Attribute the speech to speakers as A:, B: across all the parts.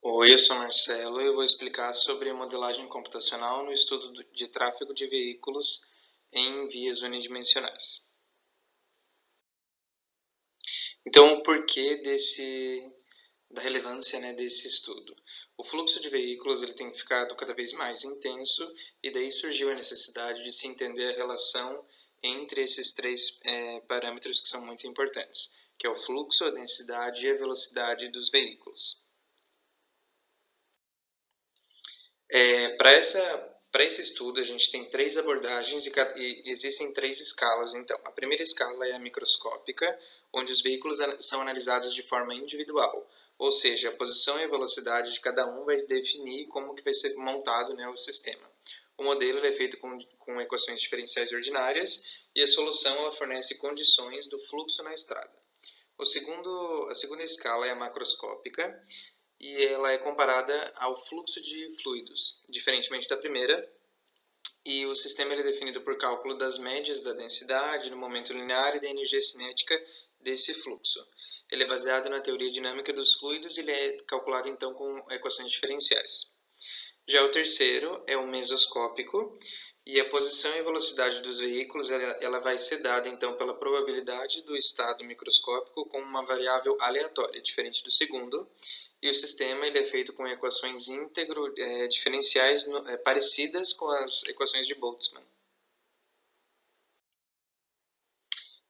A: Oi, eu sou Marcelo e eu vou explicar sobre modelagem computacional no estudo de tráfego de veículos em vias unidimensionais. Então, o porquê da relevância, desse estudo? O fluxo de veículos ele tem ficado cada vez mais intenso e daí surgiu a necessidade de se entender a relação entre esses três parâmetros que são muito importantes, que é o fluxo, a densidade e a velocidade dos veículos. Para esse estudo, a gente tem três abordagens e existem três escalas. Então, a primeira escala é a microscópica, onde os veículos são analisados de forma individual, ou seja, a posição e a velocidade de cada um vai definir como que vai ser montado, o sistema. O modelo é feito com equações diferenciais ordinárias e a solução ela fornece condições do fluxo na estrada. A segunda escala é a macroscópica, e ela é comparada ao fluxo de fluidos, diferentemente da primeira, e o sistema é definido por cálculo das médias da densidade no momento linear e da energia cinética desse fluxo. Ele é baseado na teoria dinâmica dos fluidos e ele é calculado então com equações diferenciais. Já o terceiro é o mesoscópico, e a posição e velocidade dos veículos ela vai ser dada então pela probabilidade do estado microscópico como uma variável aleatória, diferente do segundo, e o sistema ele é feito com equações íntegro diferenciais parecidas com as equações de Boltzmann.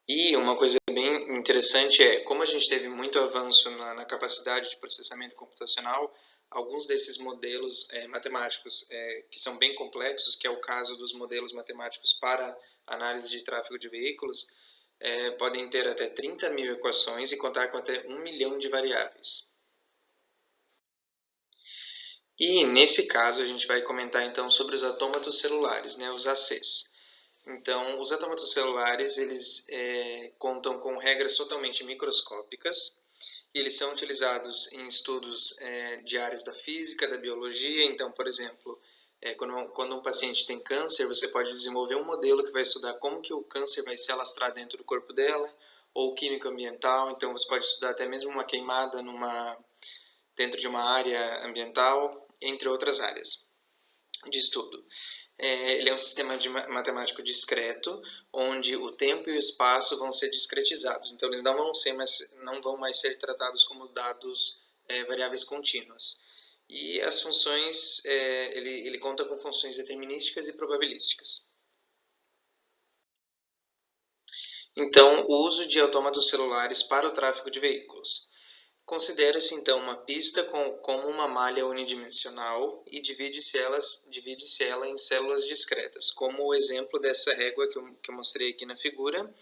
A: E uma coisa bem interessante é, como a gente teve muito avanço na capacidade de processamento computacional, alguns desses modelos matemáticos que são bem complexos, que é o caso dos modelos matemáticos para análise de tráfego de veículos, podem ter até 30.000 equações e contar com até 1 milhão de variáveis. E nesse caso a gente vai comentar então sobre os autômatos celulares, os ACs. Então, os autômatos celulares eles contam com regras totalmente microscópicas e eles são utilizados em estudos de áreas da física, da biologia. Então, por exemplo, quando um paciente tem câncer, você pode desenvolver um modelo que vai estudar como que o câncer vai se alastrar dentro do corpo dela, ou química ambiental. Então, você pode estudar até mesmo uma queimada dentro de uma área ambiental, entre outras áreas de estudo. Ele é um sistema matemático discreto, onde o tempo e o espaço vão ser discretizados. Então, eles não vão mais ser tratados como dados variáveis contínuas. E as funções, ele conta com funções determinísticas e probabilísticas. Então, o uso de autômatos celulares para o tráfego de veículos. Considera-se então uma pista como uma malha unidimensional e divide-se ela em células discretas, como o exemplo dessa régua que eu mostrei aqui na figura.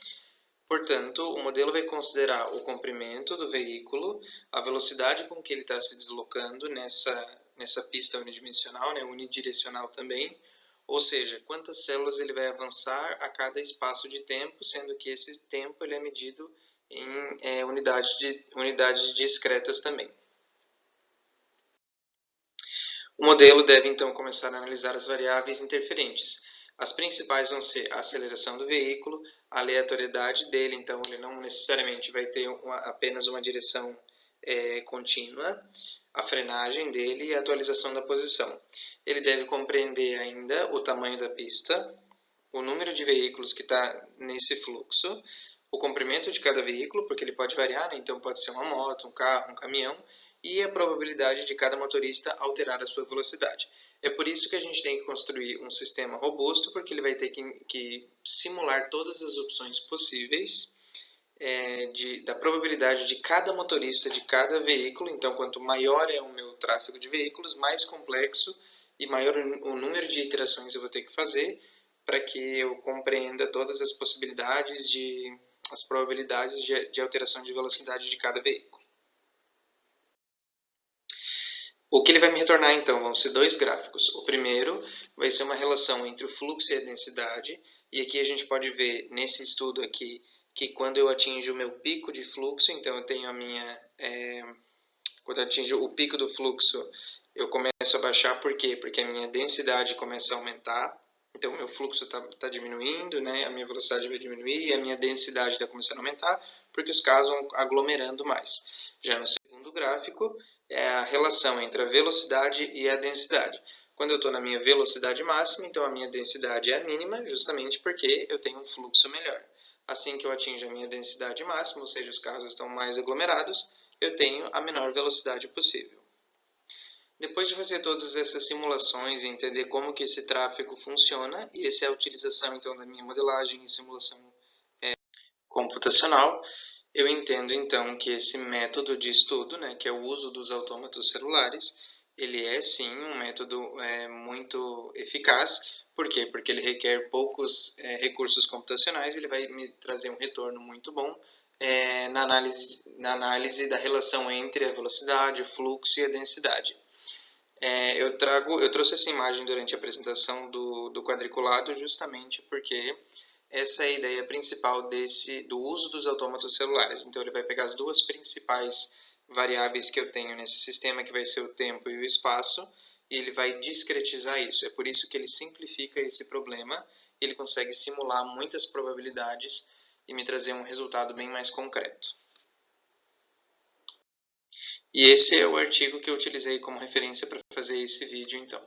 A: Portanto, o modelo vai considerar o comprimento do veículo, a velocidade com que ele está se deslocando nessa pista unidimensional, unidirecional também, ou seja, quantas células ele vai avançar a cada espaço de tempo, sendo que esse tempo ele é medido em unidades discretas também. O modelo deve então começar a analisar as variáveis interferentes. As principais vão ser a aceleração do veículo, a aleatoriedade dele, então ele não necessariamente vai ter apenas uma direção contínua, a frenagem dele e a atualização da posição. Ele deve compreender ainda o tamanho da pista, o número de veículos que está nesse fluxo, o comprimento de cada veículo, porque ele pode variar, então pode ser uma moto, um carro, um caminhão, e a probabilidade de cada motorista alterar a sua velocidade. É por isso que a gente tem que construir um sistema robusto, porque ele vai ter que simular todas as opções possíveis da probabilidade de cada motorista de cada veículo. Então, quanto maior é o meu tráfego de veículos, mais complexo e maior o número de iterações eu vou ter que fazer para que eu compreenda todas as possibilidades as probabilidades de alteração de velocidade de cada veículo. O que ele vai me retornar então vão ser dois gráficos. O primeiro vai ser uma relação entre o fluxo e a densidade, e aqui a gente pode ver nesse estudo aqui que quando eu atinjo o meu pico de fluxo, então eu tenho quando eu atinjo o pico do fluxo, eu começo a baixar, por quê? Porque a minha densidade começa a aumentar, então o meu fluxo está diminuindo, a minha velocidade vai diminuir e a minha densidade está começando a aumentar, porque os carros vão aglomerando mais. Já no segundo do gráfico é a relação entre a velocidade e a densidade. Quando eu estou na minha velocidade máxima, então a minha densidade é a mínima, justamente porque eu tenho um fluxo melhor. Assim que eu atinjo a minha densidade máxima, ou seja, os carros estão mais aglomerados, eu tenho a menor velocidade possível. Depois de fazer todas essas simulações e entender como que esse tráfego funciona, e essa é a utilização então da minha modelagem e simulação computacional, eu entendo então que esse método de estudo, que é o uso dos autômatos celulares, ele é sim um método muito eficaz. Por quê? Porque ele requer poucos recursos computacionais, ele vai me trazer um retorno muito bom na análise da relação entre a velocidade, o fluxo e a densidade. Eu trouxe essa imagem durante a apresentação do quadriculado justamente porque essa é a ideia principal do uso dos autômatos celulares. Então, ele vai pegar as duas principais variáveis que eu tenho nesse sistema, que vai ser o tempo e o espaço, e ele vai discretizar isso. É por isso que ele simplifica esse problema, ele consegue simular muitas probabilidades e me trazer um resultado bem mais concreto. E esse é o artigo que eu utilizei como referência para fazer esse vídeo, então.